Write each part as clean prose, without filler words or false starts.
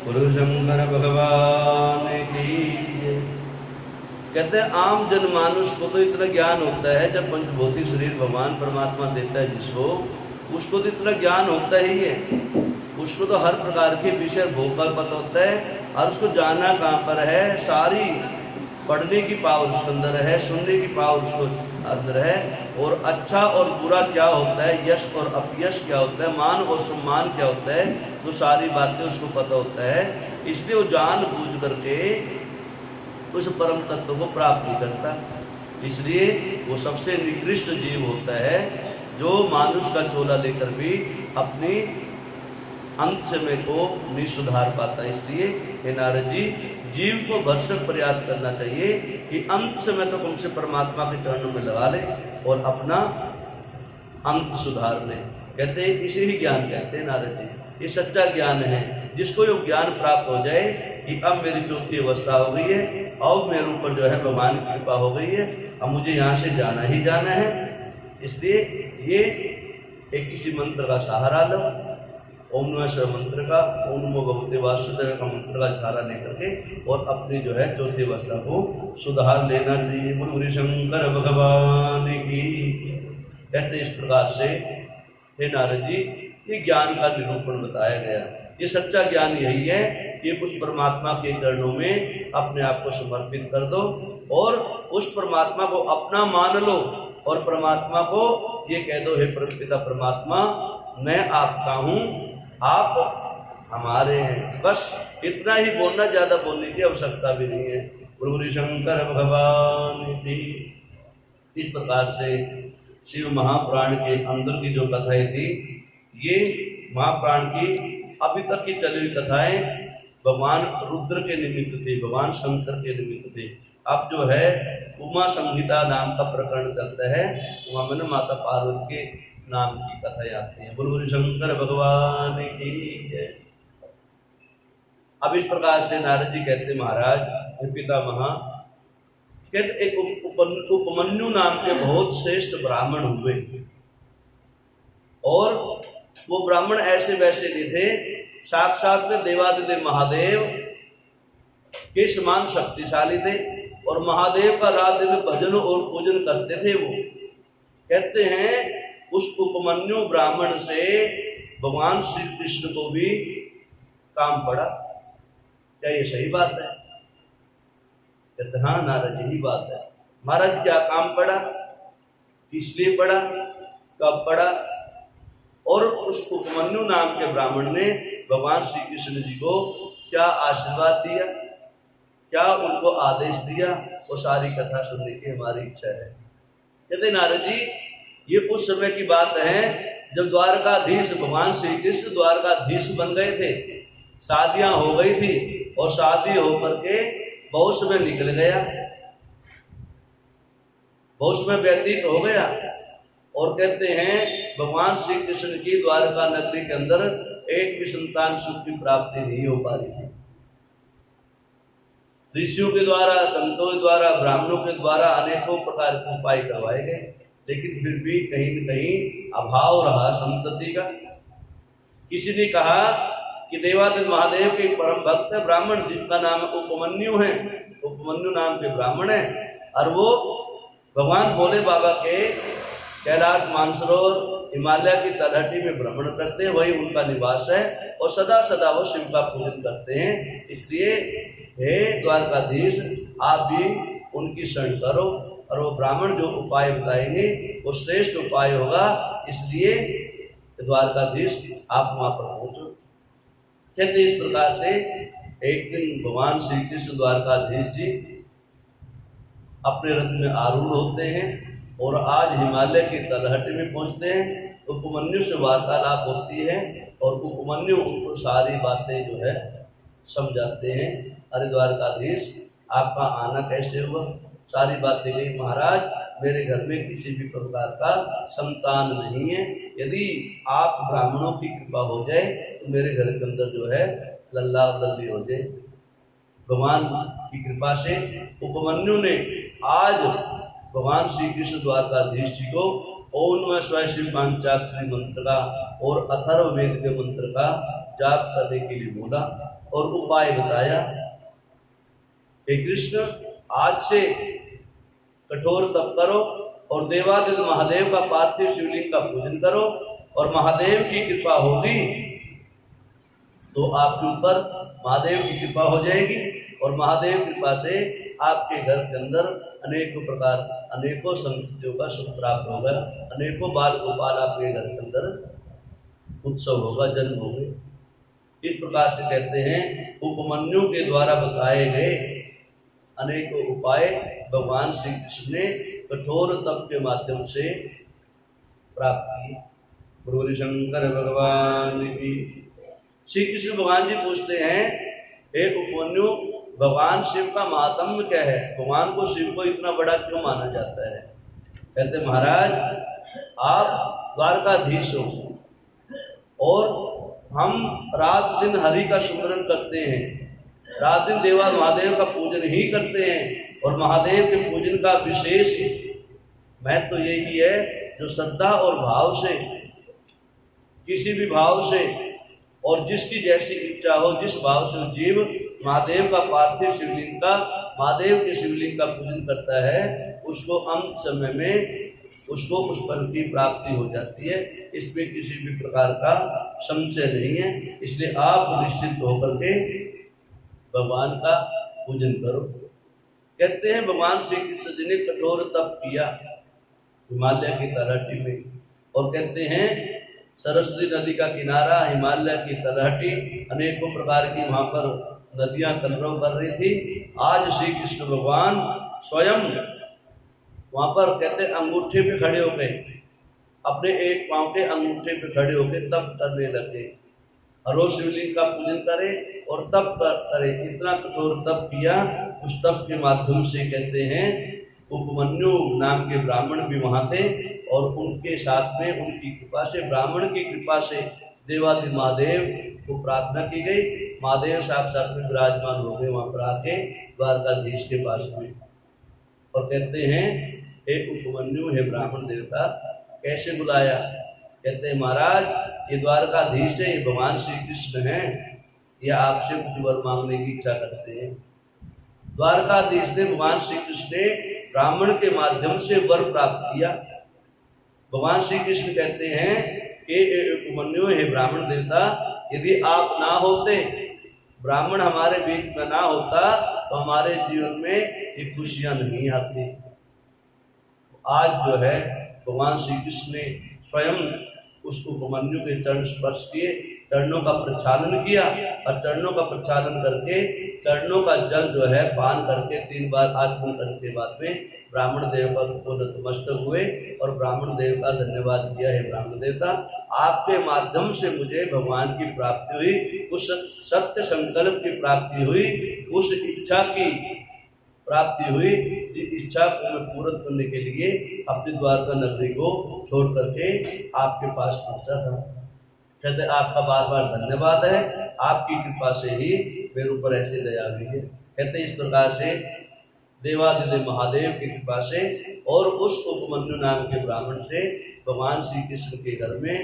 गुरु शंकर भगवान की। कहते हैं आम जनमानुष को तो इतना ज्ञान होता है, जब पंचभौतिक शरीर भगवान परमात्मा देता है जिसको, उसको तो इतना ज्ञान होता ही है, उसको तो हर प्रकार के विषय भोग का पता होता है, और उसको जाना कहाँ पर है, सारी पढ़ने की पावर उसके अंदर है, सुनने की पावर उसको अंदर है, और अच्छा और बुरा क्या होता है, यश और अपयश क्या होता है, मान और सम्मान क्या होता है, तो सारी बातें उसको पता होता है। इसलिए वो जान बूझ करके उस परम तत्व को प्राप्त नहीं करता। इसलिए वो सबसे निकृष्ट जीव होता है, जो मानुष का चोला लेकर भी अपनी अंत समय को नहीं सुधार पाता। इसलिए हे नारद जी, जीव को भरसक प्रयास करना चाहिए कि अंत समय तक उनसे परमात्मा के चरणों में लगा ले और अपना अंत सुधार ले। कहते हैं इसे ही ज्ञान कहते हैं नारद जी, ये सच्चा ज्ञान है। जिसको ये ज्ञान प्राप्त हो जाए कि अब मेरी चौथी अवस्था हो गई है, अब मेरे ऊपर जो है भगवान की कृपा हो गई है, अब मुझे यहाँ से जाना ही जाना है, इसलिए ये एक किसी मंत्र का सहारा लो, ओम नमः शिवाय मंत्र का, ओम नमो भगवते वासुदेव का मंत्र का सहारा लेकर के और अपनी जो है चौथी अवस्था को सुधार लेना चाहिए। गुरु शंकर भगवान की। ऐसे इस प्रकार से हे नारद जी, ये ज्ञान का निरूपण बताया गया। ये सच्चा ज्ञान यही है कि उस परमात्मा के चरणों में अपने आप को समर्पित कर दो और उस परमात्मा को अपना मान लो और परमात्मा को ये कह दो, हे परमपिता परमात्मा, मैं आपका हूँ, आप हमारे हैं। बस इतना ही बोलना, ज्यादा बोलने की आवश्यकता भी नहीं है। गुरु शंकर भगवान की। इस प्रकार से शिव महापुराण के अंदर की जो कथाएं थी, ये महापुराण की अभी तक की चली हुई कथाएं भगवान रुद्र के निमित्त थी, भगवान शंकर के निमित्त थी। अब जो है उमा संहिता नाम का प्रकरण चलता है, उमा में माता पार्वती के नाम की कथाएं आती हैं। गुरु शंकर भगवान की जय। अब इस प्रकार से नारद जी कहते महाराज, हे पितामह, कहते एक उपमन्यु नाम के बहुत श्रेष्ठ ब्राह्मण हुए, और वो ब्राह्मण ऐसे वैसे नहीं थे, साक्षात में देवादिदेव महादेव के समान शक्तिशाली थे, और महादेव का रात दिन भजन और पूजन करते थे। वो कहते हैं उस उपमन्यु ब्राह्मण से भगवान श्री कृष्ण को भी काम पड़ा। क्या ये सही बात है? कहते हाँ नारद, यही बात है। महाराज क्या काम पड़ा, किसलिए पड़ा, कब पड़ा? और उस उपमन्यु नाम के ब्राह्मण ने भगवान श्री कृष्ण जी को क्या आशीर्वाद दिया, क्या उनको आदेश दिया, वो सारी कथा सुनने की हमारी इच्छा है। कहते नारद जी, ये उस समय की बात है जब द्वारकाधीश भगवान श्री कृष्ण द्वारकाधीश बन गए थे, शादियां हो गई थी, और शादी होकर के बहुत समय निकल गया, बहुत समय व्यतीत हो गया, और कहते हैं भगवान श्री कृष्ण की द्वारका नगरी के अंदर एक भी संतान सुख की प्राप्ति नहीं हो पा रही थी। ऋषियों के द्वारा, संतों के द्वारा, ब्राह्मणों के द्वारा अनेकों प्रकार के उपाय करवाए गए, लेकिन फिर भी कहीं न कहीं अभाव रहा संतति का। किसी ने कहा कि देवादिदेव महादेव के परम भक्त है ब्राह्मण, जिनका नाम उपमन्यु है, उपमन्यु नाम के ब्राह्मण है, और वो भगवान भोले बाबा के कैलाश मानसरोवर हिमालय की तलहटी में भ्रमण करते हैं, वही उनका निवास है, और सदा सदा वो शिव का पूजन करते हैं। इसलिए हे द्वारकाधीश, आप भी उनकी शरण करो, और वो ब्राह्मण जो उपाय बताएंगे वो श्रेष्ठ उपाय होगा, इसलिए द्वारकाधीश आप वहां पर पहुंचो। कहते इस प्रकार से एक दिन भगवान श्री कृष्ण द्वारकाधीश जी अपने रथ में आरूढ़ होते हैं और आज हिमालय की तलहटी में पहुंचते हैं। उपमन्यु से वार्तालाप होती है और उपमन्यु उनको सारी बातें जो है समझाते हैं। अरे द्वारकाधीश, आपका आना कैसे हुआ? सारी बातें गई। महाराज, मेरे घर में किसी भी प्रकार का संतान नहीं है, यदि आप ब्राह्मणों की कृपा हो जाए तो मेरे घर के अंदर जो है लल्ला लल्ली हो जाए। भगवान की कृपा से उपमन्यु ने आज भगवान श्री कृष्ण द्वारकाधीश जी को ओम नमः शिवाय शिव पांचाक्षरी मंत्र का और अथर्ववेद के मंत्र का जाप करने के लिए बोला और उपाय बताया। हे कृष्ण, आज से कठोर तप करो और देवादिदेव महादेव का पार्थिव शिवलिंग का पूजन करो, और महादेव की कृपा होगी तो आपके ऊपर महादेव की कृपा हो जाएगी, और महादेव कृपा से आपके घर के अंदर अनेकों प्रकार अनेकों संस्कृतियों का सुख प्राप्त होगा, अनेकों बाल गोपाल आपके घर के अंदर उत्सव होगा, जन्म होंगे। इस प्रकार से कहते हैं उपमन्यु के द्वारा बताए गए अनेकों उपाय भगवान श्री कृष्ण ने कठोर तप के माध्यम से प्राप्त किए। गुरु शंकर भगवान की। श्री कृष्ण भगवान जी पूछते हैं, हे उपमन्यु, भगवान शिव का महात्म्य क्या है? भगवान को, शिव को इतना बड़ा क्यों माना जाता है? कहते महाराज, आप द्वारकाधीश हो और हम रात दिन हरि का सुमरन करते हैं, रात दिन देवा महादेव का पूजन ही करते हैं, और महादेव के पूजन का विशेष महत्व तो यही है जो श्रद्धा और भाव से, किसी भी भाव से और जिसकी जैसी इच्छा हो, जिस भाव से जीव महादेव का पार्थिव शिवलिंग का, महादेव के शिवलिंग का पूजन करता है, उसको अंत समय में उसको उस फल की प्राप्ति हो जाती है। इसमें किसी भी प्रकार का संशय नहीं है। इसलिए आप निश्चित होकर के भगवान का पूजन करो। कहते हैं भगवान श्री कृष्ण जी ने कठोर तप किया हिमालय की तलहटी में, और कहते हैं सरस्वती नदी का किनारा, हिमालय की तलहटी, अनेकों प्रकार की वहां पर नदियां कलरव कर रही थी। आज श्री कृष्ण भगवान स्वयं वहां पर कहते अंगूठे पे खड़े हो गए, अपने एक पांव के अंगूठे पे खड़े होकर तप करने लगे, हरो शिवलिंग का पूजन करे और तप करे। इतना कठोर तप किया। उस तप के माध्यम से कहते हैं उपमन्यु नाम के ब्राह्मण भी वहां थे, और उनके साथ में उनकी कृपा से, ब्राह्मण की कृपा से देवादिदेव महादेव को प्रार्थना की गई। महादेव साक्षात में विराजमान हो गए वहां पर आके द्वारकाधीश के पास में, और कहते हैं हे उपमन्यु, हे ब्राह्मण देवता, कैसे बुलाया? कहते हैं महाराज, ये द्वारकाधीश है, ये भगवान श्री कृष्ण हैं, ये आपसे कुछ वर मांगने की इच्छा करते हैं। द्वारकाधीश ने भगवान श्री कृष्ण ने ब्राह्मण के माध्यम से वर प्राप्त किया। भगवान श्री कृष्ण कहते हैं कि उपमन्यु, हे ब्राह्मण देवता, यदि आप ना होते, ब्राह्मण हमारे बीच में ना होता, तो हमारे जीवन में ये खुशियां नहीं आती। आज जो है भगवान श्री कृष्ण ने स्वयं उस उपमन्यु के चरण स्पर्श किए, चरणों का प्रक्षालन किया, और चरणों का प्रक्षालन करके चरणों का जल जो है पान करके 3 बार आचमन करने के बाद में ब्राह्मण देव को नतमस्तक हुए और ब्राह्मण देव का धन्यवाद किया। है ब्राह्मण देवता, आपके माध्यम से मुझे भगवान की प्राप्ति हुई, उस सत्य संकल्प की प्राप्ति हुई, उस इच्छा की प्राप्ति हुई जिस इच्छा को मैं पूर्ण करने के लिए अपने द्वारका नगरी को छोड़ करके आपके पास पहुंचा था। कहते आपका बार बार धन्यवाद है, आपकी कृपा से ही मेरे ऊपर ऐसे दया हुई है। कहते इस प्रकार से देवादिदेव महादेव की कृपा से और उस उपमन्यु नाम के ब्राह्मण से भगवान श्री कृष्ण के घर में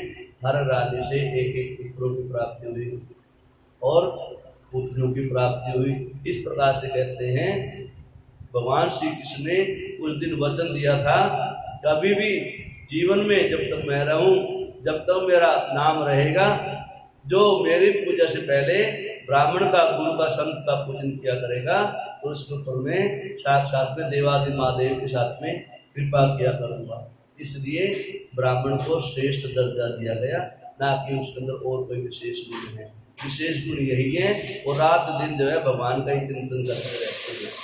हर राज्य से एक एक पुत्रों की प्राप्ति हुई और पुत्रियों की प्राप्ति हुई। इस प्रकार से कहते हैं भगवान श्री कृष्ण ने उस दिन वचन दिया था, कभी भी जीवन में जब तक मैं रहूं, जब तक मेरा नाम रहेगा, जो मेरी पूजा से पहले ब्राह्मण का, गुरु का, संत का पूजन किया करेगा, तो उसके ऊपर में साक्षात में देवादिदेव महादेव के साथ में कृपा किया करूंगा। इसलिए ब्राह्मण को श्रेष्ठ दर्जा दिया गया, ना कि उसके अंदर और कोई विशेष गुण है। विशेष गुण यही है, और रात दिन जो है भगवान का ही चिंतन करते रहते हैं।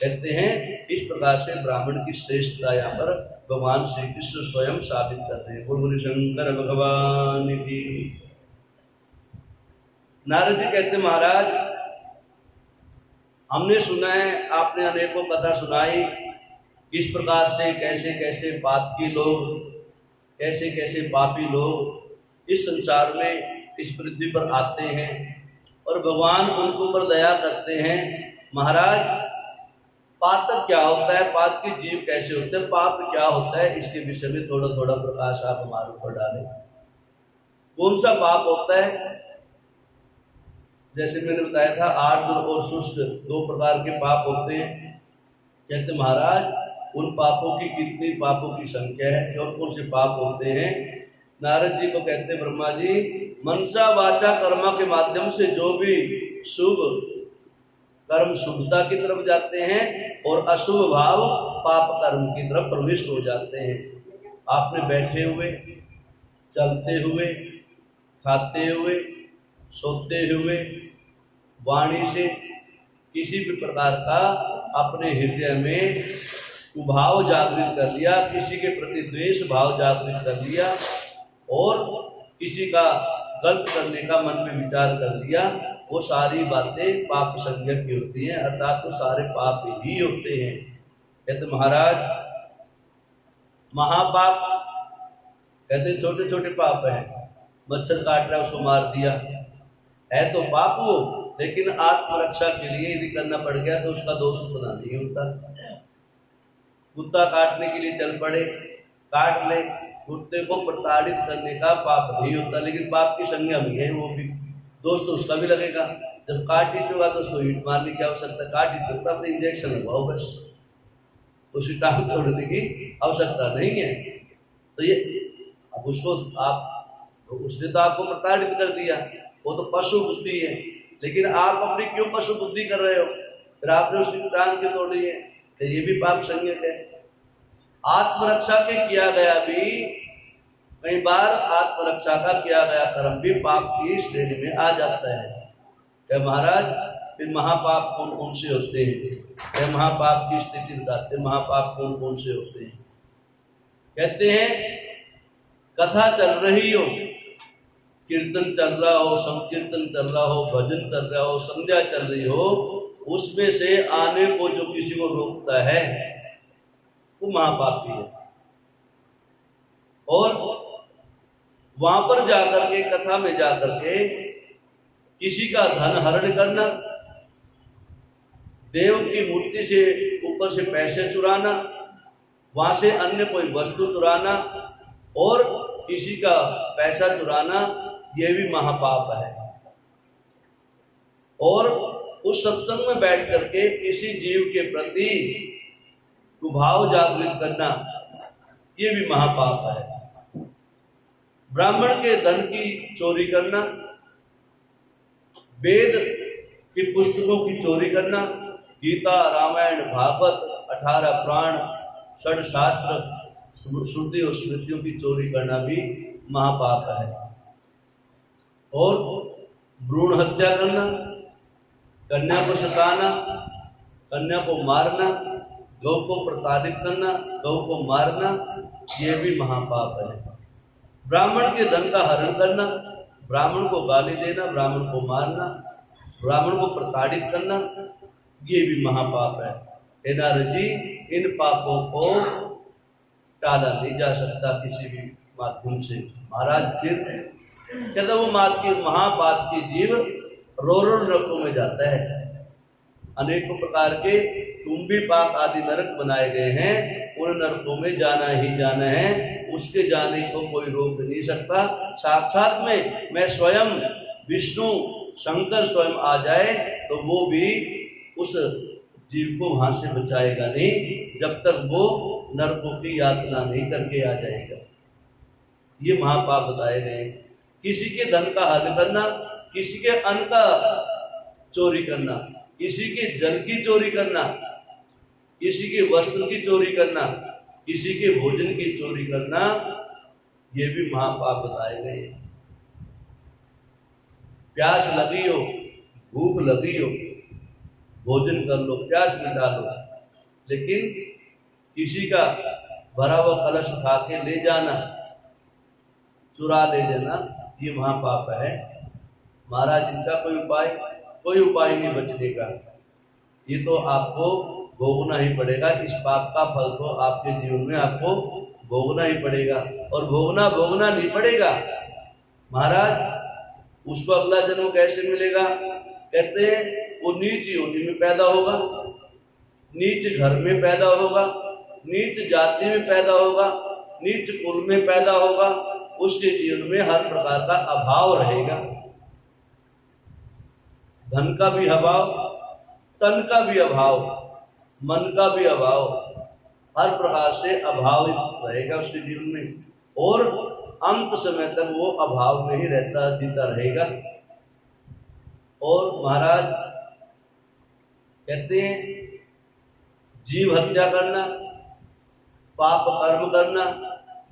कहते हैं इस प्रकार से ब्राह्मण की श्रेष्ठता यहाँ पर भगवान श्री कृष्ण स्वयं साबित कर रहे हैं। गुरु शंकर भगवान की। नारद जी कहते महाराज, हमने सुना है, आपने अनेकों कथा सुनाई, किस प्रकार से कैसे कैसे पातकी लोग, कैसे कैसे पापी लोग इस संसार में, इस पृथ्वी पर आते हैं और भगवान उनके ऊपर दया करते हैं। महाराज, पातक क्या होता है, पाप की जीव कैसे होते हैं, पाप क्या होता है, इसके विषय में थोड़ा थोड़ा प्रकाश आप हमारे ऊपर डालें। कौन सा पाप होता है? जैसे मैंने बताया था आर्द्र और शुष्क 2 प्रकार के पाप होते हैं। कहते महाराज उन पापों की कितनी पापों की संख्या है और कौन से पाप होते हैं। नारद जी को कहते ब्रह्मा जी, मनसा वाचा कर्मा के माध्यम से जो भी शुभ कर्म शुभता की तरफ जाते हैं और अशुभ भाव पाप कर्म की तरफ प्रविष्ट हो जाते हैं। आपने बैठे हुए, चलते हुए, खाते हुए, सोते हुए, वाणी से किसी भी प्रकार का अपने हृदय में कुभाव जागृत कर लिया, किसी के प्रति द्वेष भाव जागृत कर लिया और किसी का गलत करने का मन में विचार कर लिया, वो सारी बातें पाप संज्ञा की होती हैं, अर्थात तो सारे पाप ही होते हैं। कहते महाराज महापाप कहते छोटे छोटे पाप हैं, मच्छर काट रहा है उसको मार दिया, है तो पाप वो, लेकिन आत्मरक्षा के लिए यदि करना पड़ गया तो उसका दोष उतना नहीं होता। कुत्ता काटने के लिए चल पड़े, काट ले, कुत्ते को प्रताड़ित करने का पाप नहीं होता, लेकिन पाप की संज्ञा भी है, वो भी दोष तो उसका भी लगेगा। जब काट ही चुका तो उसको ईंट मारने की आवश्यकता, काट ही चुका तो इंजेक्शन लगवाओ बस, उसी टांग तोड़ने की आवश्यकता नहीं है। तो ये अब उसको आप, उसने तो आपको प्रताड़ित कर दिया, वो तो पशु बुद्धि है, लेकिन आप अपनी क्यों पशु बुद्धि कर रहे हो, फिर आपने उसकी टांग क्यों तोड़ी है, तो ये भी पाप संज्ञक है। आत्मरक्षा के किया गया भी, कई बार आत्मरक्षा का किया गया कर्म भी पाप की श्रेणी में आ जाता है। क्या महाराज फिर महापाप कौन कौन से होते हैं, क्या महापाप की स्थिति बताते हैं, महापाप कौन कौन से होते हैं। कहते हैं कथा चल रही हो, कीर्तन चल रहा हो, संकीर्तन चल रहा हो, भजन चल रहा हो, संध्या चल रही हो, उसमें से आने को जो किसी को रोकता है वो महापापी है। और वहां पर जाकर के, कथा में जाकर के किसी का धन हरण करना, देव की मूर्ति से ऊपर से पैसे चुराना, वहां से अन्य कोई वस्तु चुराना और किसी का पैसा चुराना, ये भी महापाप है। और उस सत्संग में बैठ करके किसी जीव के प्रति कुभाव जागृत करना, ये भी महापाप है। ब्राह्मण के धन की चोरी करना, वेद की पुस्तकों की चोरी करना, गीता, रामायण, भागवत, 18 पुराण, 6 शास्त्र, श्रुति और स्मृतियों की चोरी करना भी महापाप है। और भ्रूण हत्या करना, कन्या को सताना, कन्या को मारना, गौ को प्रताड़ित करना, गौ को मारना, ये भी महापाप है। ब्राह्मण के धन का हरण करना, ब्राह्मण को गाली देना, ब्राह्मण को मारना, ब्राह्मण को प्रताड़ित करना, ये भी महापाप है। हे नारद जी, इन पापों को टाला नहीं जा सकता किसी भी माध्यम से। महाराज फिर कहते वो महापाप की जीव रो नरकों में जाता है। अनेकों प्रकार के तुम्बी पाक आदि नरक बनाए गए हैं, उन नरकों में जाना ही जाना है, उसके जाने को कोई रोक नहीं सकता। साक्षात में मैं स्वयं विष्णु शंकर स्वयं आ जाए तो वो भी उस जीव को वहां से बचाएगा नहीं, जब तक वो नरकों की यातना नहीं करके आ जाएगा। ये महापाप बताए गए। किसी के धन का हरण करना, किसी के अन्न का चोरी करना, किसी के जल की चोरी करना, किसी के वस्त्र की चोरी करना, किसी के भोजन की चोरी करना, ये भी महापाप बताए गए। प्यास लगी हो, भूख लगी हो, भोजन कर लो, प्यास मिटा लो, लेकिन किसी का भरा हुआ कलश उठा के ले जाना, चुरा ले जाना, ये महापाप है। महाराज इनका कोई उपाय नहीं बचने का, ये तो आपको भोगना ही पड़ेगा। इस पाप का फल तो आपके जीवन में आपको भोगना ही पड़ेगा। और भोगना नहीं पड़ेगा महाराज, उसको अगला जन्म कैसे मिलेगा? कहते हैं वो नीच योनि में पैदा होगा, नीच घर में पैदा होगा, नीच जाति में पैदा होगा, नीच कुल में पैदा होगा, उसके जीवन में हर प्रकार का अभाव रहेगा। धन का भी अभाव, तन का भी अभाव, मन का भी अभाव, हर प्रकार से अभाव रहेगा उसके जीवन में, और अंत समय तक वो अभाव में ही रहता जीता रहेगा। और महाराज कहते हैं जीव हत्या करना, पाप कर्म करना,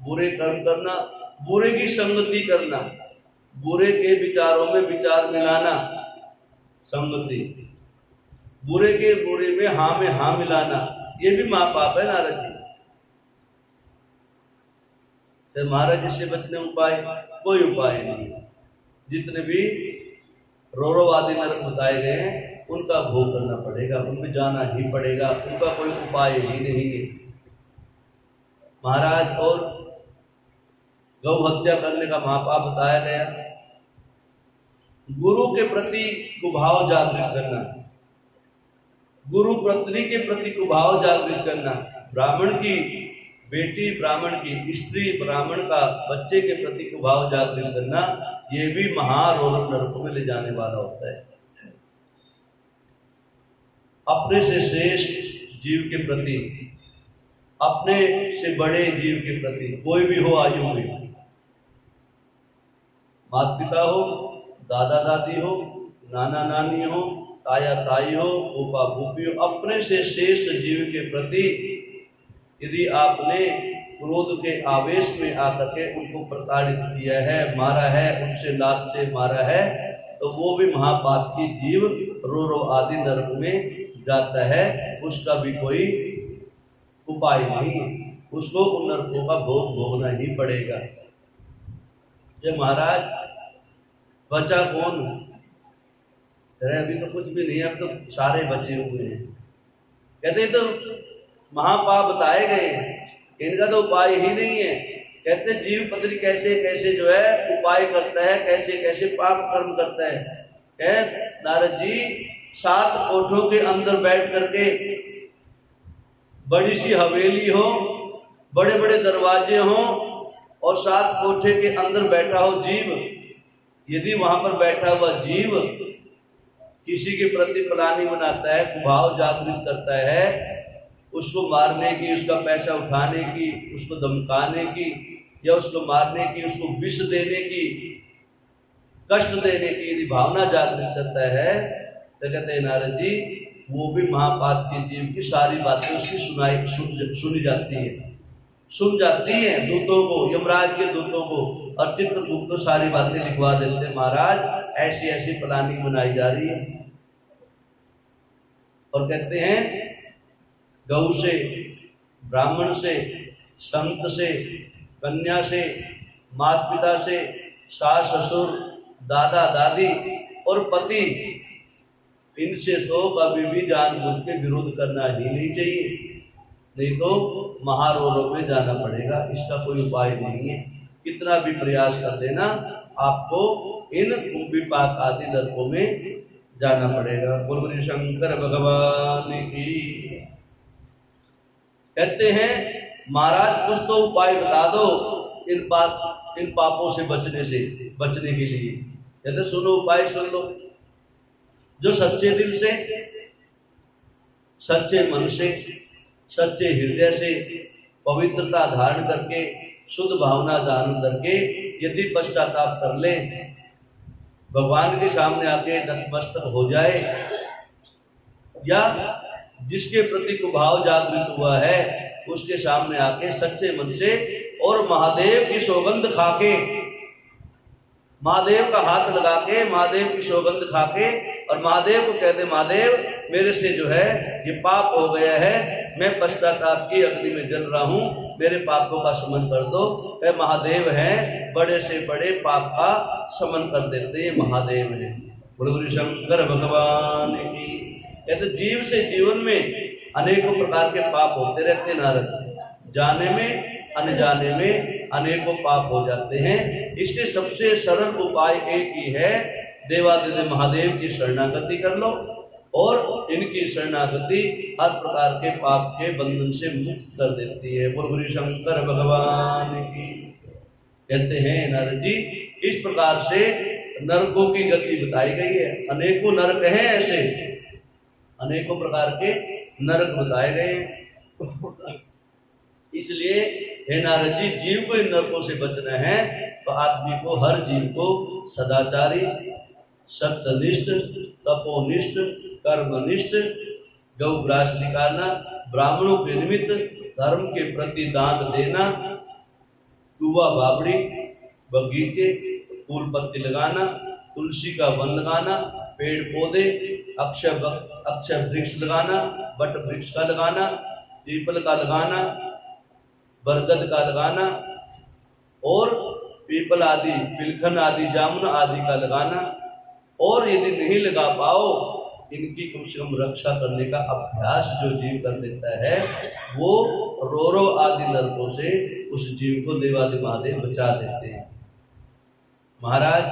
बुरे कर्म करना, बुरे की संगति करना, बुरे के विचारों में विचार मिलाना, संगति, बुरे के बुरे में हाँ मिलाना, ये भी महापाप है नारद जी। तो महाराज इससे बचने उपाय, कोई उपाय नहीं। जितने भी रोरोवादी नरक बताए गए हैं उनका भोग करना पड़ेगा, उनमें जाना ही पड़ेगा, उनका कोई उपाय ही नहीं है महाराज। और गौ हत्या करने का महापाप बताया गया। गुरु के प्रति कुभाव जागृत करना, गुरु पत्नी के प्रति कुभाव जागृत करना, ब्राह्मण की बेटी, ब्राह्मण की स्त्री, ब्राह्मण का बच्चे के प्रति कुभाव जागृत करना, ये भी महारोरक नरकों में ले जाने वाला होता है। अपने से श्रेष्ठ जीव के प्रति, अपने से बड़े जीव के प्रति, कोई भी हो आयु में, माता पिता हो, दादा दादी हो, नाना नानी हो, ताया ताई हो, फूफा फूफी हो, अपने से श्रेष्ठ जीव के प्रति यदि आपने क्रोध के आवेश में आकर के उनको प्रताड़ित किया है, मारा है, उनसे लात से मारा है, तो वो भी महापाप की जीव रो आदि नरक में जाता है। उसका भी कोई उपाय नहीं, उसको उन नरकों का भोग भोगना ही पड़ेगा। जय महाराज बचा कौन? अरे अभी तो कुछ भी नहीं, अब तो सारे बचे हुए हैं। कहते तो महापाप बताए गए, इनका तो उपाय ही नहीं है। कहते जीव पत्नी कैसे कैसे जो है उपाय करता है, कैसे कैसे पाप कर्म करता है। कह नारद जी 7 कोठों के अंदर बैठ करके, बड़ी सी हवेली हो, बड़े बड़े दरवाजे हो, और 7 कोठे के अंदर बैठा हो जीव, यदि वहां पर बैठा हुआ जीव किसी के प्रति प्लानी बनाता है, कुभाव जागृत करता है, उसको मारने की, उसका पैसा उठाने की, उसको धमकाने की, या उसको मारने की, उसको विष देने की, कष्ट देने की यदि भावना जागृत करता है, तो कहते हैं नारद जी वो भी महापाप के जीव की सारी बातें उसकी सुनी जाती है, सुन जाती है दूतों को, यमराज के दूतों को, और चित्रगुप्त तो सारी बातें लिखवा देते हैं महाराज ऐसी ऐसी प्लानिंग बनाई जा रही है। और कहते हैं गौ से, ब्राह्मण से, संत से, कन्या से, माता पिता से, सास ससुर, दादा दादी और पति, इनसे तो कभी भी जानबूझ के विरोध करना ही नहीं चाहिए, नहीं तो महारोलों में जाना पड़ेगा। इसका कोई उपाय नहीं है। कितना भी प्रयास कर देना, आपको इन विपाक आदि नरकों में जाना पड़ेगा। बोल शंकर भगवान की। कहते हैं महाराज कुछ तो उपाय बता दो इन पापों से बचने के लिए। कहते सुनो उपाय सुन लो। जो सच्चे दिल से, सच्चे मन से, सच्चे हृदय से पवित्रता धारण करके, शुद्ध भावना धारण करके यदि पश्चाताप कर ले, भगवान के सामने आके नतमस्तक हो जाए, या जिसके प्रति कुभाव जागृत हुआ है उसके सामने आके सच्चे मन से और महादेव की सौगंध खाके, महादेव का हाथ लगा के, महादेव की सौगंध खाके, और महादेव को कहते महादेव मेरे से जो है ये पाप हो गया है, मैं पश्चाताप की अग्नि में जल रहा हूँ, मेरे पापों का शमन कर दो। वह महादेव है, बड़े से बड़े पाप का शमन कर देते हैं महादेव है। गुरु शंकर भगवान की। कहते जीव से जीवन में अनेकों प्रकार के पाप होते रहते हैं नारद, जाने में अनजाने में अनेकों पाप हो जाते हैं। इसके सबसे सरल उपाय एक ही है, देवादिदेव महादेव की शरणागति कर लो, और इनकी शरणागति हर प्रकार के पाप के बंधन से मुक्त कर देती है। गुरु शंकर भगवान की। कहते हैं नारद जी इस प्रकार से नरकों की गति बताई गई है। अनेकों नरक हैं, ऐसे अनेकों प्रकार के नरक बताए गए हैं। इसलिए हे नारद जी, जीव को इन नरकों से बचना है तो आदमी को, हर जीव को सदाचारी, सत्यनिष्ठ, तपोनिष्ठ, कर्मनिष्ठ, गौग्रास निकालना, ब्राह्मणों के निमित्त धर्म के प्रति दान देना, दुआ बावड़ी, बगीचे, फूल पत्ती लगाना, तुलसी का वन लगाना, पेड़ पौधे, अक्षय वृक्ष लगाना, बट वृक्ष का लगाना, पीपल का लगाना, बरगद का लगाना और पीपल आदि, पिलखन आदि, जामुन आदि का लगाना। और यदि नहीं लगा पाओ, इनकी कम से कम रक्षा करने का अभ्यास जो जीव कर लेता है, वो रोरो आदि नरकों से उस जीव को देवादि महादेव बचा देते हैं। महाराज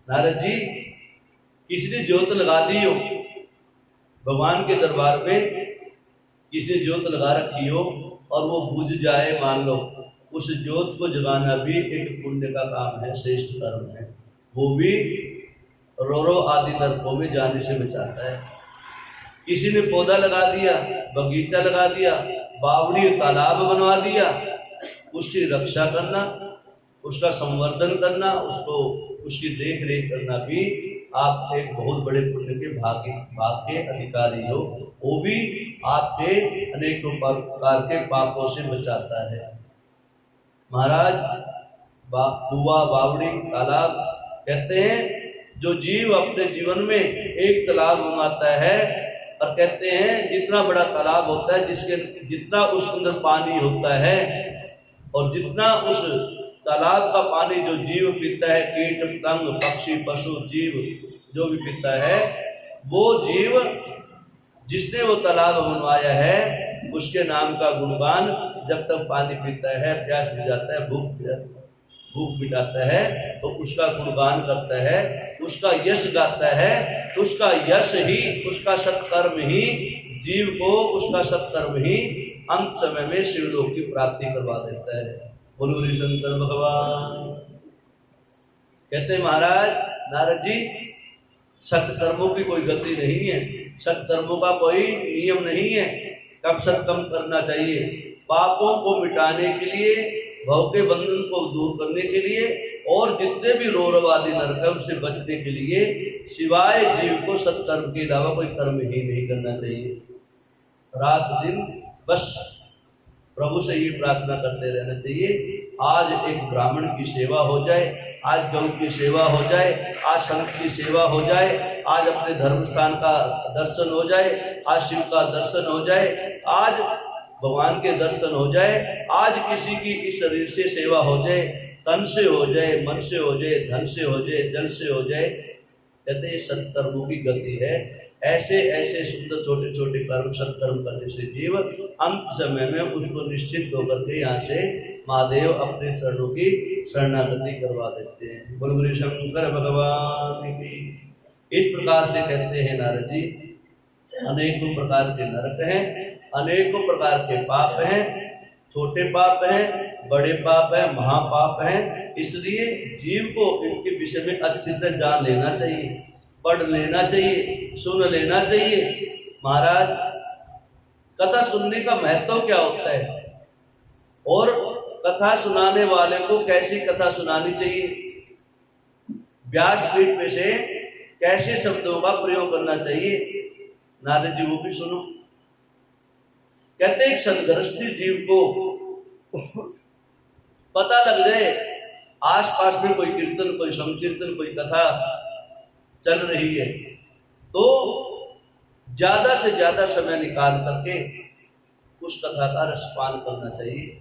नारद जी, किसी ने ज्योत लगा दी हो भगवान के दरबार में, किसी ने ज्योत लगा रखी हो और वो बुझ जाए, मान लो, उस ज्योत को जगाना भी एक पुण्य का काम है, श्रेष्ठ कर्म है। वो भी रोरो आदि नरकों में जाने से बचाता है। किसी ने पौधा लगा दिया, बगीचा लगा दिया, बावड़ी तालाब बनवा दिया, उसकी रक्षा करना, उसका संवर्धन करना, उसकी देख रेख करना भी आप एक बहुत बड़े पुण्य के भाग के अधिकारी हो। वो भी आपके अनेकों प्रकार के पापों से बचाता है। महाराज कुआं, बावड़ी, तालाब, कहते हैं जो जीव अपने जीवन में एक तालाब बनाता है, और कहते हैं जितना बड़ा तालाब होता है, जितना उसके अंदर पानी होता है और जितना उस तालाब का पानी जो जीव पीता है, कीट पतंग, पक्षी, पशु, जीव जो भी पीता है, वो जीव जिसने वो तालाब बनवाया है, उसके नाम का गुणगान जब तक पानी पीता है, प्यास मिटाता है, भूख मिटाता है, तो उसका गुणगान करता है, उसका यश गाता है। उसका यश ही, उसका सत्कर्म ही जीव को, उसका सत्कर्म ही अंत समय में शिवलोक की प्राप्ति करवा देता है। बोलो रे शंकर भगवान। कहते हैं महाराज नारद जी, सत्कर्मों की कोई गति नहीं है, सत्कर्मों का कोई नियम नहीं है। कब सत्कर्म करना चाहिए? पापों को मिटाने के लिए, भव के बंधन को दूर करने के लिए, और जितने भी रोरवादी नरक से बचने के लिए, सिवाय जीव को सत्कर्म के अलावा कोई कर्म ही नहीं करना चाहिए। रात दिन बस प्रभु से ये प्रार्थना करते रहना चाहिए, आज एक ब्राह्मण की सेवा हो जाए, आज गौ की सेवा हो जाए, आज संत की सेवा हो जाए, आज अपने धर्म स्थान का दर्शन हो जाए, आज शिव का दर्शन हो जाए, आज भगवान के दर्शन हो जाए, आज किसी की इस शरीर से सेवा हो जाए, तन से हो जाए, मन से हो जाए, धन से हो जाए, जल से हो जाए। कहते हैं सत्कर्मों की गति है। ऐसे ऐसे सुंदर छोटे छोटे कर्म, सत्कर्म करने से जीव अंत समय में उसको निश्चित होकर के यहाँ से महादेव अपने शरणों की शरणागति करवा देते हैं। बोलो शंकर भगवान की। इस प्रकार से कहते हैं नारद जी, अनेकों प्रकार के नरक हैं, अनेकों प्रकार के पाप हैं, छोटे पाप हैं, बड़े पाप हैं, महापाप हैं। इसलिए जीव को इनके विषय में अच्छी तरह जान लेना चाहिए, पढ़ लेना चाहिए, सुन लेना चाहिए। महाराज कथा सुनने का महत्व क्या होता है, और कथा सुनाने वाले को कैसी कथा सुनानी चाहिए, व्यासपीठ पे से कैसे शब्दों का प्रयोग करना चाहिए, नारद जी वो भी सुनो। कहते एक सदगृहस्थी जीव को पता लग जाए आसपास में कोई कीर्तन, कोई संकीर्तन, कोई कथा चल रही है, तो ज्यादा से ज्यादा समय निकाल करके उस कथा का रसपान करना चाहिए।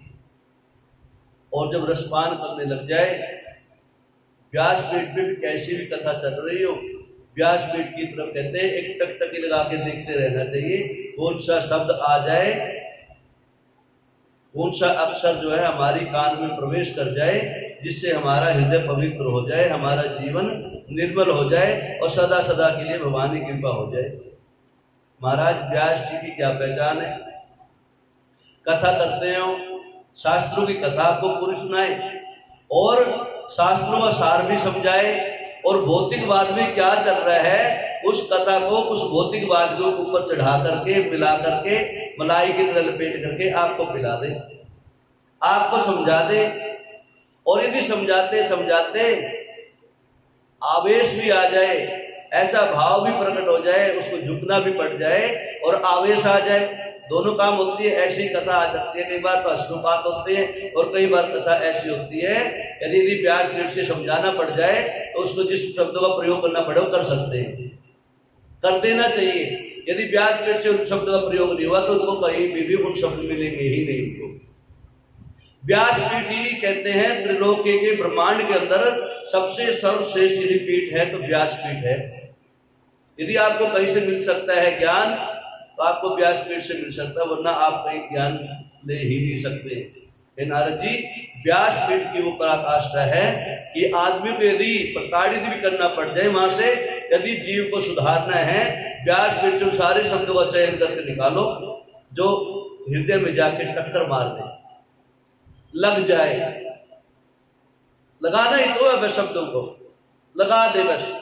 और जब रसपान करने लग जाए, व्यासपीठ पे भी कैसी भी कथा चल रही हो, व्यासपीठ की तरफ कहते हैं एक टकटकी लगा के देखते रहना चाहिए, कौन सा शब्द आ जाए, कौन सा अक्षर जो है हमारी कान में प्रवेश कर जाए, जिससे हमारा हृदय पवित्र हो जाए, हमारा जीवन निर्मल हो जाए और सदा सदा के लिए भगवान की कृपा हो जाए। महाराज व्यास जी की क्या पहचान है? कथा करते हो, शास्त्रों की कथा आपको पूरी सुनाए और शास्त्रों का सार भी समझाए, और भौतिकवाद में क्या चल रहा है उस कथा को उस भौतिकवाद के ऊपर चढ़ा करके मिला करके मलाई की तरह लपेट करके आपको पिला दे, आपको समझा दे। और यदि समझाते समझाते आवेश भी आ जाए, ऐसा भाव भी प्रकट हो जाए, उसको झुकना भी पड़ जाए और आवेश आ जाए, दोनों काम होती है। ऐसी कथा आ जाती है, कई बार तो अश्रुपात होते हैं और कई बार कथा ऐसी होती है यदि व्यास पीठ से समझाना पड़ जाए तो उसको जिस शब्दों का प्रयोग करना पड़े वो कर सकते हैं, कर देना चाहिए। यदि व्यास पीठ से उन शब्द का प्रयोग नहीं हुआ तो उनको कहीं भी उन शब्द मिलेंगे ही नहीं। व्यास पीठ ही कहते हैं त्रिलोकी के ब्रह्मांड के अंदर सबसे सर्वश्रेष्ठ यदि पीठ है तो व्यास पीठ है। यदि आपको कहीं से मिल सकता है ज्ञान तो आपको व्यास पीठ से मिल सकता है, वरना आप कहीं ज्ञान ले ही नहीं सकते। हे नारद जी, व्यास पीठ की वो पराकाष्ठा है कि आदमी को यदि प्रताड़ित भी करना पड़ जाए वहां से, यदि जीव को सुधारना है, व्यास पीठ से सारे शब्दों का चयन करके निकालो जो हृदय में जाके टक्कर मार दे, लग जाए। लगाना ही तो है बस, शब्दों को लगा दे बस।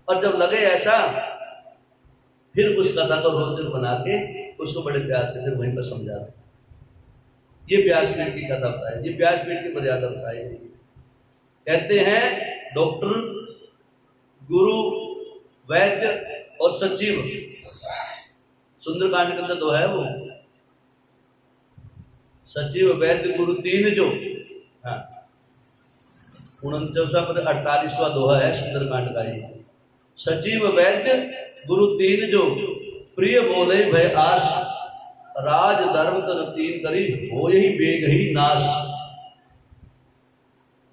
और जब लगे ऐसा, फिर उस कथा को रोचक बना के उसको बड़े प्यार से फिर वहीं पर समझा दे। ये व्यासपीठ की कथा बताए, ये व्यासपीठ की मर्यादा बताई। कहते हैं डॉक्टर, गुरु, वैद्य और सचिव, सुंदरकांड के अंदर दो है वो, सचिव वैद्य गुरु तीन जो, हाँ 49वां दोहा है सुंदरकांड का ये। सचिव वैद्य गुरु तीन जो, प्रिय बोले भय आश, राज धर्म तन तीन करी, हो यही बेग ही नाश।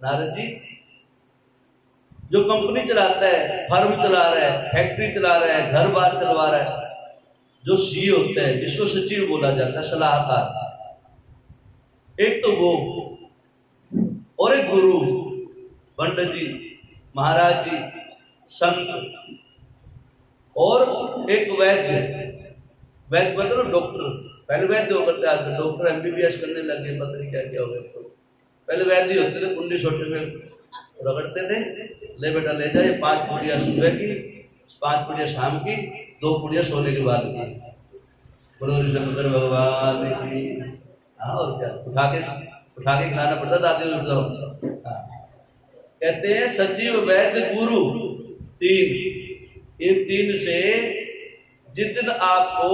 नारद जी, जो कंपनी चलाता है, फर्म चला रहा है, फैक्ट्री चला रहा है, घर बार चलवा रहा है, जो सी होता है जिसको सचिव बोला जाता है, सलाहकार, एक तो वो, और एक गुरु, पंडित जी, महाराज जी, संत, और एक वैद्य। वैद्य मतलब डॉक्टर, पहले वैद्य होकर थे, डॉक्टर MBBS करने लगे, पता नहीं क्या क्या हो गया। पहले वैद्य होते थे, कुंडी छोटे में रगड़ते थे, ले बेटा ले जाए, 5 पुड़िया सुबह की, 5 पुड़िया शाम की, 2 पुड़िया सोने के बाद की। बोलो शंकर भगवान की। हाँ, और क्या, उठा के खिलाना पड़ता, दादी उठ। कहते हैं सचिव वैद्य गुरु तीन, इन तीन से जिस दिन आपको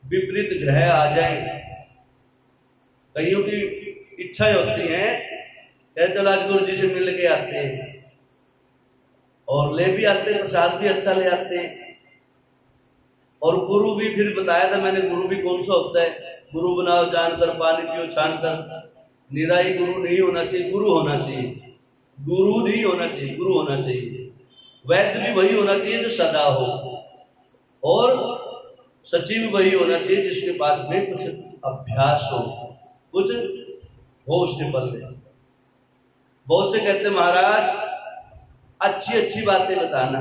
विपरीत ग्रह आ जाए, कईयों की इच्छाएं होती हैं, कहते चलो आज गुरु जी से मिल के आते हैं, और ले भी आते हैं, प्रसाद भी अच्छा ले आते हैं। और गुरु भी फिर बताया था मैंने, गुरु भी कौन सा होता है, गुरु बनाओ जानकर, पानी पियो छानकर। निराई गुरु नहीं होना चाहिए, गुरु होना चाहिए, गुरु नहीं होना चाहिए, गुरु होना चाहिए। वैद्य भी वही होना चाहिए जो सदा हो, और सचिव वही होना चाहिए जिसके पास में कुछ अभ्यास हो, कुछ हो उसके पल्ले। बहुत से कहते महाराज अच्छी अच्छी बातें बताना,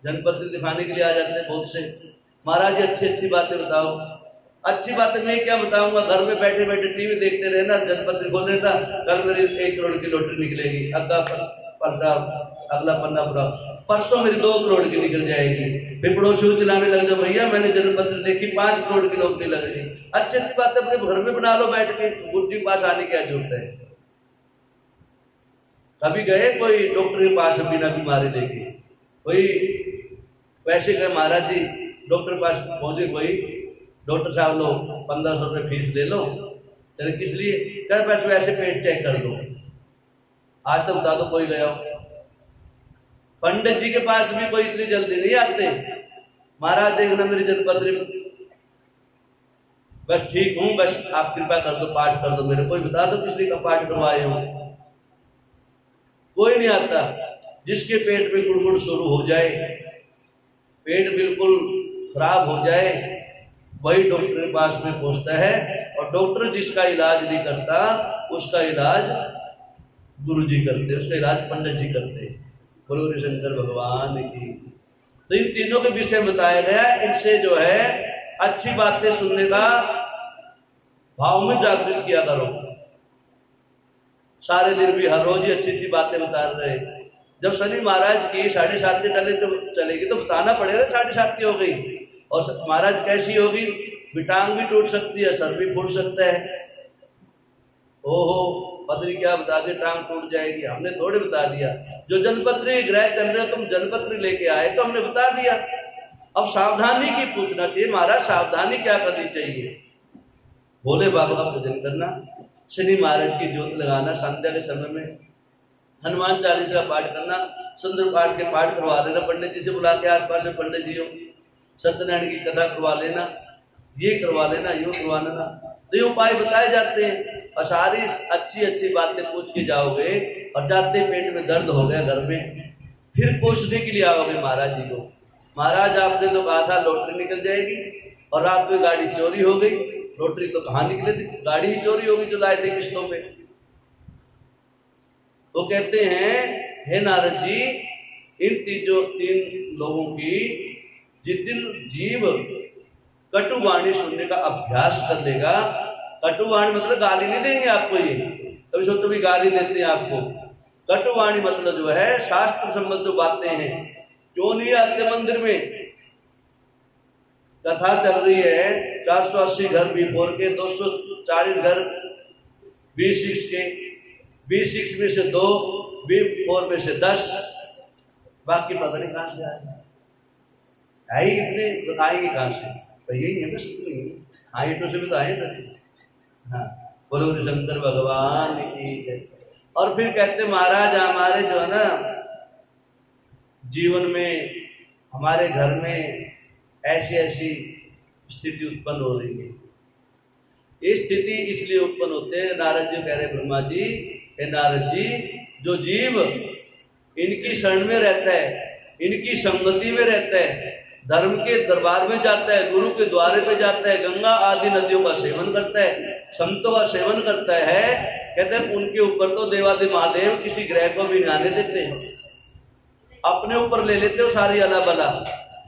जनपद दिखाने के लिए आ जाते हैं बहुत से, महाराज जी अच्छी अच्छी बातें बताओ। अच्छी बातें मैं क्या बताऊंगा, घर में बैठे बैठे टीवी देखते रहे ना, जनपद खोल लेता, कल मेरी 1 करोड़ की लॉटरी निकलेगी, अगला पन्ना पूरा, परसों मेरी 2 करोड़ की निकल जाएगी। फिर पड़ोसी चिल्लाने लग जाओ, भैया मैंने जनपत्र देखी 5 करोड़ की लॉटरी लग रही। अच्छी अच्छी बातें अपने घर में बना लो बैठ के, गुरु जी के पास आने की क्या जरूरत है। कभी गए कोई डॉक्टर के पास बिना बीमारी लेके, कोई वैसे गए महाराज जी डॉक्टर के पास पहुंचे, कोई डॉक्टर साहब लो 1500 रुपये फीस ले लो, तेरे किस लिए, क्या पैसे वैसे पेट चेक कर दो। आज तो बता दो कोई गया हो। पंडित जी के पास भी कोई इतनी जल्दी नहीं आते, महाराज देखना मेरी जनपत्री बस ठीक हूं, बस आप कृपा कर दो, पाठ कर दो मेरे, कोई बता दो किसने का पाठ करवाए हो। कोई नहीं आता। जिसके पेट में गुड़गुड़ शुरू हो जाए, पेट बिल्कुल खराब हो जाए, वही डॉक्टर के पास में पहुंचता है, और डॉक्टर जिसका इलाज नहीं करता उसका इलाज गुरु जी करते, उसका इलाज पंडित जी करते। बोलो शंकर भगवान की। तो इन तीनों के विषय बताया गया, इनसे जो है अच्छी बातें सुनने का भाव में जागृत किया करो। सारे दिन भी हर रोज ही अच्छी अच्छी बातें बता रहे, जब शनि महाराज की 7.5 डले तो चलेगी तो बताना पड़ेगा 7.5 हो गई। और महाराज कैसी होगी, टांग भी टूट सकती है, सर भी फूट सकता है। ओहो पत्री क्या बता दी, टांग टूट जाएगी, हमने थोड़े बता दिया। जो जनपत्री ग्रह चल रहे हो तुम जनपत्री लेके आए तो हमने बता दिया। अब सावधानी की पूछना चाहिए, महाराज सावधानी क्या करनी चाहिए। भोले बाबा का पूजन करना, शनि महाराज की ज्योत लगाना, संध्या के समय में हनुमान चालीसा का पाठ करना, सुंदर पाठ के पाठ करवा लेना, पंडित जी से बुला के आसपास में पंडित जी हो, सत्यनारायण की कथा करवा लेना, ये करवा लेना, यूँ करवा लेना। तो ये उपाय बताए जाते हैं। और सारी अच्छी अच्छी बातें पूछ के जाओगे और जाते पेट में दर्द हो गया घर में, फिर पूछने के लिए आओगे महाराज जी को, महाराज आपने तो कहा था लॉटरी निकल जाएगी और रात में गाड़ी चोरी हो गई। लॉटरी तो कहाँ निकले थी, गाड़ी ही चोरी हो गई जो लाए थे किस्तों पे। तो कहते हैं हे नारद जी, इन तीन लोगों की जिस दिन जीव कटुवाणी सुनने का अभ्यास कर लेगा, कटुवाणी मतलब गाली नहीं देंगे आपको, ये कभी सोचो भी गाली देते हैं आपको। कटुवाणी मतलब जो है शास्त्र संबंध जो बातें हैं, क्यों नहीं आते मंदिर में, कथा चल रही है 480 घर B4 के, 240 घर B6 के, B6 में से 2, B4 में से 10, बाकी पता नहीं कहां से आए ही इतने, बताएंगे कहां से, तो यही है बस, हाँ ईटों से भी तो आए सच। हाँ बोलो शंकर भगवान की। और फिर कहते महाराज हमारे जो है ना जीवन में, हमारे घर में ऐसी ऐसी स्थिति उत्पन्न हो रही है। ये स्थिति इसलिए उत्पन्न होते हैं, नारद जी कह रहे ब्रह्मा जी, हे नारद जी, जो जीव इनकी शरण में रहता है, इनकी संगति में रहता है, धर्म के दरबार में जाता है, गुरु के द्वारे पे जाता है, गंगा आदि नदियों का सेवन करता है, संतों का सेवन करता है, कहते हैं उनके ऊपर तो देवादि महादेव किसी ग्रह को भी नहीं आने देते, अपने ऊपर ले लेते हो सारी अला बला।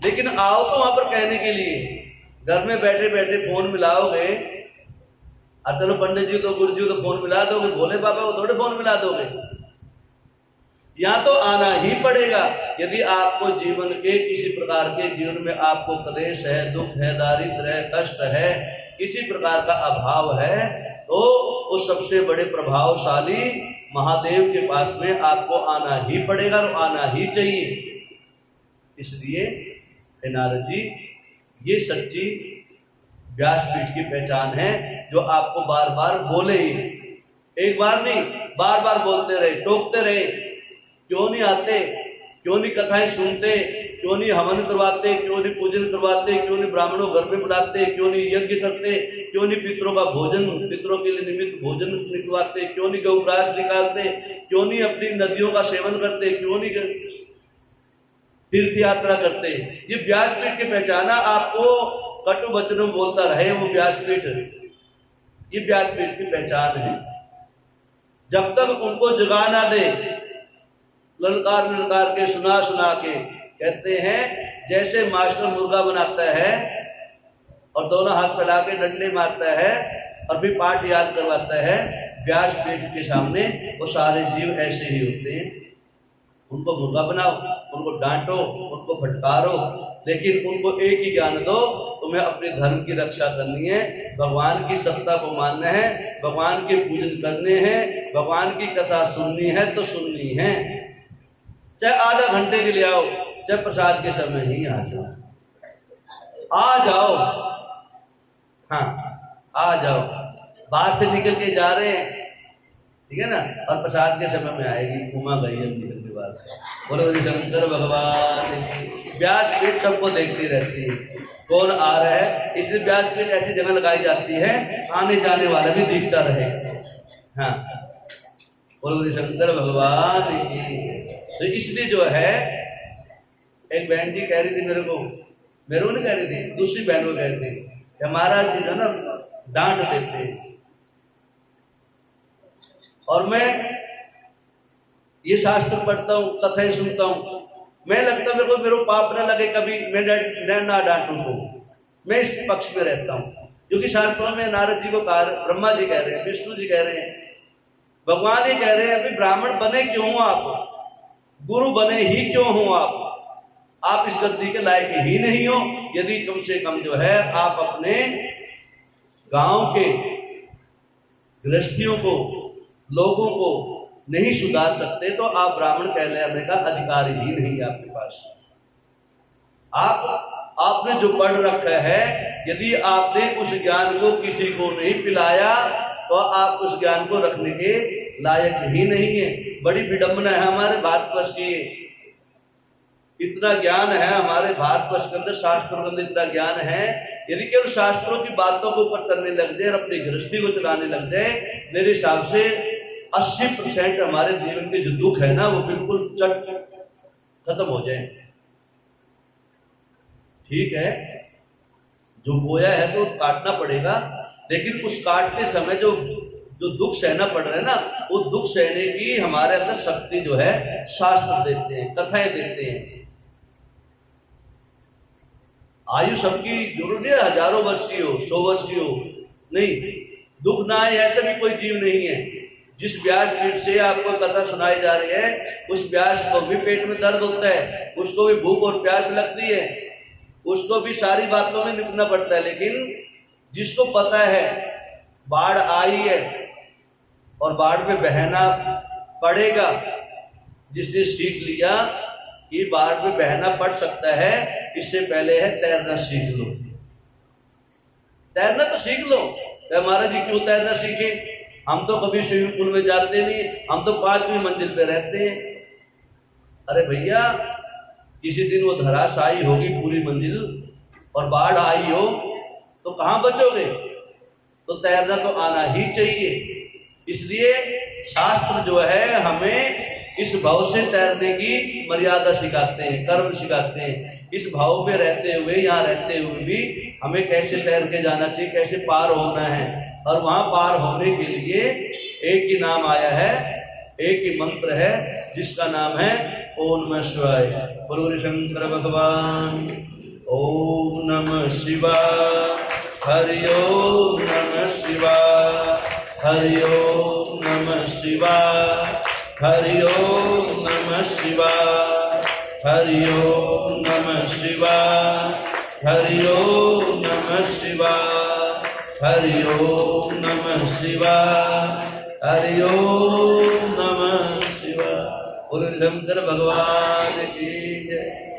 लेकिन आओ तो वहां पर कहने के लिए, घर में बैठे बैठे फोन मिलाओगे, चलो पंडित जी तो गुरु जी तो फोन मिला दोगे, भोले बाबा को थोड़े फोन मिला दोगे, यहाँ तो आना ही पड़ेगा। यदि आपको जीवन के किसी प्रकार के जीवन में आपको क्लेश है, दुख है, दारिद्र्य है, कष्ट है, किसी प्रकार का अभाव है, तो उस सबसे बड़े प्रभावशाली महादेव के पास में आपको आना ही पड़ेगा और आना ही चाहिए। इसलिए नारद जी, ये सच्ची व्यासपीठ की पहचान है, जो आपको बार बार बोले ही, एक बार नहीं बार बार बोलते रहे, टोकते रहे, क्यों नहीं आते, क्यों नहीं कथाएं सुनते, क्यों नहीं हवन करवाते, क्यों नहीं पूजन करवाते, क्यों नहीं ब्राह्मणों घर में बुलाते, क्यों नहीं यज्ञ करते, क्यों नहीं पितरों का भोजन, पितरों के लिए निमित्त भोजन निकलवाते, क्यों नहीं गौग्रास निकालते, क्यों नहीं अपनी नदियों का सेवन करते, क्यों नहीं तीर्थ यात्रा करते। ये व्यासपीठ की पहचाना, आपको कटु वचनों बोलता रहे वो व्यासपीठ, ये व्यासपीठ की पहचान है। जब तक उनको जगा ना दे, ललकार ललकार के सुना सुना के, कहते हैं जैसे मास्टर मुर्गा बनाता है और दोनों हाथ फैला के डंडे मारता है और फिर पाठ याद करवाता है, व्यासपीठ के सामने वो सारे जीव ऐसे ही होते हैं। उनको मुर्गा बनाओ, उनको डांटो, उनको फटकारो, लेकिन उनको एक ही ज्ञान दो, तुम्हें अपने धर्म की रक्षा करनी है, भगवान की सत्ता को मानना है, भगवान के पूजन करने हैं, भगवान की कथा सुननी है तो सुननी है, चाहे आधा घंटे के लिए आओ, चाहे प्रसाद के समय ही आ जाओ, आ जाओ, हाँ आ जाओ। बाहर से निकल के जा रहे हैं, ठीक है ना, और प्रसाद के समय में आएगी, घुमा गई हम निकल के बाद। बोलो शंकर भगवान। व्यासपीठ सबको देखती रहती है, कौन आ रहा है, इसलिए व्यासपीठ ऐसी जगह लगाई जाती है आने जाने वाला भी दिखता रहे। हाँ बोलो शंकर भगवान की। तो इसलिए जो है, एक बहन जी कह रही थी मेरे को नहीं कह रही थी, दूसरी बहन को कह रही थी, महाराज जी जो ना डांट देते हैं, और मैं ये शास्त्र पढ़ता हूँ, कथाएं सुनता हूँ, मैं लगता मेरे को पाप ना लगे कभी मैं ना डांटूं को, मैं इस पक्ष में रहता हूँ। क्योंकि शास्त्रों में नारद जी को कहा, ब्रह्मा जी कह रहे हैं, विष्णु जी कह रहे हैं, भगवान ही कह रहे हैं, अभी ब्राह्मण बने क्यों आप, गुरु बने ही क्यों हो आप इस गद्दी के लायक ही नहीं हो यदि कम से कम जो है आप अपने गांव के गृहस्थियों को, लोगों को नहीं सुधार सकते तो आप ब्राह्मण कहलाने का अधिकार ही नहीं है आपके पास। आपने जो पढ़ रखा है, यदि आपने उस ज्ञान को किसी को नहीं पिलाया तो आप उस ज्ञान को रखने के लायक ही नहीं है। बड़ी विडंबना है हमारे भारतवर्ष की। इतना ज्ञान है हमारे भारतवर्ष के अंदर, शास्त्रों के अंदर इतना ज्ञान है, यदि केवल शास्त्रों की बातों के ऊपर चलने लग जाए और अपनी गृहस्थी को चलाने लग जाए, मेरे हिसाब से 80% हमारे जीवन के जो दुख है ना वो बिल्कुल चट खत्म हो जाए। ठीक है, जो बोया है तो काटना पड़ेगा, लेकिन उस काटते समय जो दुख सहना पड़ रहा है ना, वो दुख सहने की हमारे अंदर शक्ति जो है शास्त्र देते हैं, कथाएं देते हैं। आयु सबकी जरूरी है, हजारों वर्ष की हो, 100 वर्ष की हो, नहीं, दुख ना आए ऐसा भी कोई जीव नहीं है। जिस व्यास पीठ से आपको कथा सुनाई जा रही है, उस व्यास को भी पेट में दर्द होता है, उसको भी भूख और प्यास लगती है, उसको भी सारी बातों में निपटना पड़ता है। लेकिन जिसको पता है बाढ़ आई है और बाढ़ में बहना पड़ेगा, जिसने सीख लिया कि बाढ़ में बहना पड़ सकता है, इससे पहले है तैरना सीख लो। तैरना तो सीख लो। महाराज जी क्यों तैरना सीखे? हम तो कभी स्विमिंग पूल में जाते नहीं, हम तो 5वीं मंजिल पे रहते हैं। अरे भैया, किसी दिन वो धराशायी होगी पूरी मंजिल और बाढ़ आई हो तो कहां बचोगे? तो तैरना तो आना ही चाहिए। इसलिए शास्त्र जो है हमें इस भाव से तैरने की मर्यादा सिखाते हैं, कर्म सिखाते हैं। इस भाव में रहते हुए, यहाँ रहते हुए भी हमें कैसे तैर के जाना चाहिए, कैसे पार होना है। और वहां पार होने के लिए एक ही नाम आया है, एक ही मंत्र है, जिसका नाम है ओम नमः शिवाय। बोलो शंकर भगवान। ओम नमः शिवाय, हरि ओम नमः शिवाय, हरि ओम नमः शिवाय, हरि ओम नमः शिवाय, हरि ओम नमः शिवाय, हरि ओम नमः शिवाय, हरि ओम नमः शिवाय, हरि ओम नमः शिवाय। बोलो शंकर भगवान की जय।